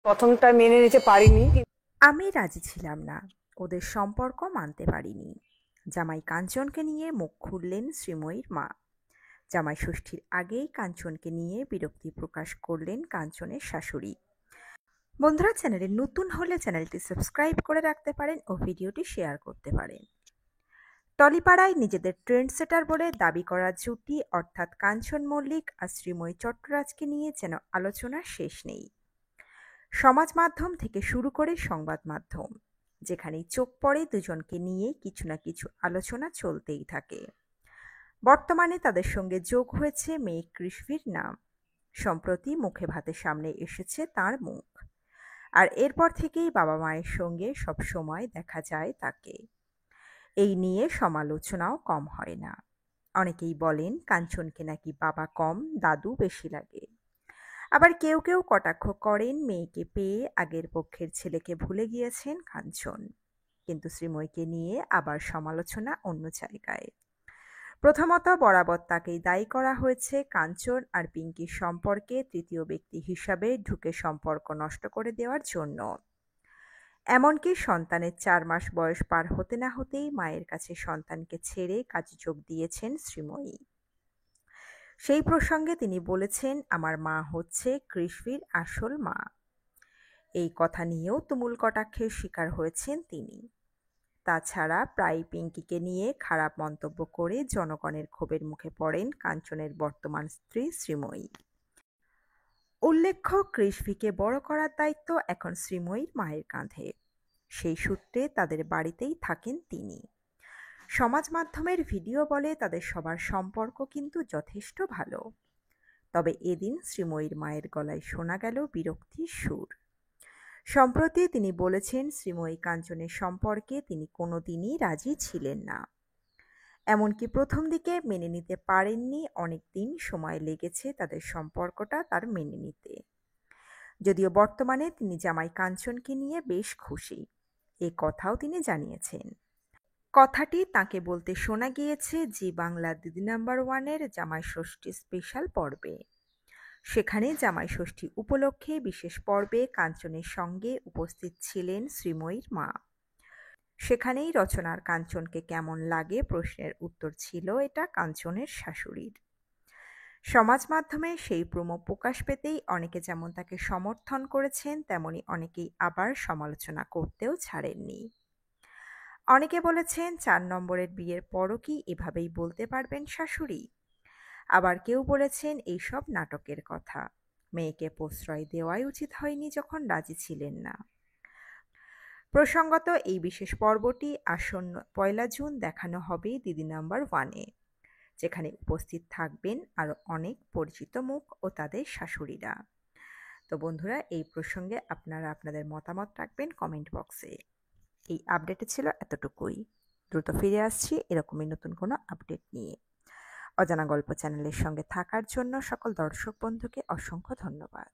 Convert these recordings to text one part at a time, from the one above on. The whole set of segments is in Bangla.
প্রথমটা মেনে নিতে পারিনি। আমি রাজি ছিলাম না, ওদের সম্পর্ক মানতে পারিনি। জামাই কাঞ্চনকে নিয়ে মুখ খুললেন শ্রীময়ীর মা। জামাই ষষ্ঠীর আগেই কাঞ্চনকে নিয়ে বিরক্তি প্রকাশ করলেন কাঞ্চনের শাশুড়ি। বন্ধুরা, চ্যানেলে নতুন হলে চ্যানেলটি সাবস্ক্রাইব করে রাখতে পারেন ও ভিডিওটি শেয়ার করতে পারেন। টলিপাড়ায় নিজেদের ট্রেন্ডসেটার বলে দাবি করা জুটি অর্থাৎ কাঞ্চন মল্লিক আর শ্রীময়ী চট্টরাজকে নিয়ে যেন আলোচনার শেষ নেই। সমাজ মাধ্যম থেকে শুরু করে সংবাদ মাধ্যম, যেখানেই চোখ পড়ে দুজনকে নিয়ে কিছু না কিছু আলোচনা চলতেই থাকে। বর্তমানে তাদের সঙ্গে যোগ হয়েছে মেয়ে কৃষ্ণীর নাম। সম্প্রতি মুখে ভাতে সামনে এসেছে তার মুখ, আর এরপর থেকেই বাবা মায়ের সঙ্গে সব সময় দেখা যায় তাকে। এই নিয়ে সমালোচনাও কম হয় না। অনেকেই বলেন কাঞ্চনকে নাকি বাবা কম, দাদু বেশি লাগে। আবার কেউ কেউ কটাক্ষ করেন মেয়েকে পেয়ে আগের পক্ষের ছেলেকে ভুলে গিয়েছেন কাঞ্চন। কিন্তু শ্রীময়ীকে নিয়ে আবার সমালোচনা অন্য জায়গায়। প্রথমত, বরাবর তাকেই দায়ী করা হয়েছে কাঞ্চন আর পিঙ্কির সম্পর্কে তৃতীয় ব্যক্তি হিসাবে ঢুকে সম্পর্ক নষ্ট করে দেওয়ার জন্য। এমনকি সন্তানের 4 মাস বয়স পার হতে না হতেই মায়ের কাছে সন্তানকে ছেড়ে কাজে যোগ দিয়েছেন শ্রীময়ী। সেই প্রসঙ্গে তিনি বলেছেন, আমার মা হচ্ছে কৃষ্ণীর আসল মা। এই কথা নিয়েও তুমুল কটাক্ষের শিকার হয়েছেন তিনি। তাছাড়া প্রায়ই পিঙ্কিকে নিয়ে খারাপ মন্তব্য করে জনগণের ক্ষোভের মুখে পড়েন কাঞ্চনের বর্তমান স্ত্রী শ্রীময়ী। উল্লেখ্য, কৃষ্ণীকে বড় করার দায়িত্ব এখন শ্রীময়ীর মায়ের কাঁধে। সেই সূত্রে তাদের বাড়িতেই থাকেন তিনি। সমাজ মাধ্যমের ভিডিও বলে তাদের সবার সম্পর্ক কিন্তু যথেষ্ট ভালো। তবে এদিন শ্রীময়ীর মায়ের গলায় শোনা গেল বিরক্তির সুর। সম্প্রতি তিনি বলেছেন শ্রীময়ী কাঞ্চনের সম্পর্কে তিনি কোনোদিনই রাজি ছিলেন না। এমনকি প্রথম দিকে মেনে নিতে পারেননি, অনেক দিন সময় লেগেছে তাদের সম্পর্কটা তার মেনে নিতে। যদিও বর্তমানে তিনি জামাই কাঞ্চনকে নিয়ে বেশ খুশি, এ কথাও তিনি জানিয়েছেন। কথাটি তাঁকে বলতে শোনা গিয়েছে জি বাংলা দিদি নাম্বার 1-এর জামাই ষষ্ঠী স্পেশাল পর্বে। সেখানে জামাই ষষ্ঠী উপলক্ষে বিশেষ পর্বে কাঞ্চনের সঙ্গে উপস্থিত ছিলেন শ্রীময়ীর মা। সেখানেই রচনার কাঞ্চনকে কেমন লাগে প্রশ্নের উত্তর ছিল এটা কাঞ্চনের শাশুড়ির। সমাজ মাধ্যমে সেই প্রোমো প্রকাশ পেতেই অনেকে যেমন তাকে সমর্থন করেছেন, তেমনি অনেকেই আবার সমালোচনা করতেও ছাড়েননি। অনেকে বলেছেন 4 নম্বরের বিয়ের পরও কি এভাবেই বলতে পারবেন শাশুড়ি? আবার কেউ বলেছেন এইসব নাটকের কথা, মেয়েকে প্রশ্রয় দেওয়াই উচিত হয়নি যখন রাজি ছিলেন না। প্রসঙ্গত, এই বিশেষ পর্বটি আসন্ন 1 জুন দেখানো হবে দিদি নাম্বার 1-এ, যেখানে উপস্থিত থাকবেন আরও অনেক পরিচিত মুখ ও তাদের শাশুড়িরা। তো বন্ধুরা, এই প্রসঙ্গে আপনারা আপনাদের মতামত রাখবেন কমেন্ট বক্সে। এই আপডেটে ছিল এতটুকুই। দ্রুত ফিরে আসছি এরকমই নতুন কোনো আপডেট নিয়ে। অজানা গল্প চ্যানেলের সঙ্গে থাকার জন্য সকল দর্শক বন্ধুকে অসংখ্য ধন্যবাদ।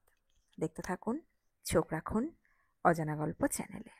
দেখতে থাকুন, চোখ রাখুন অজানা গল্প চ্যানেলে।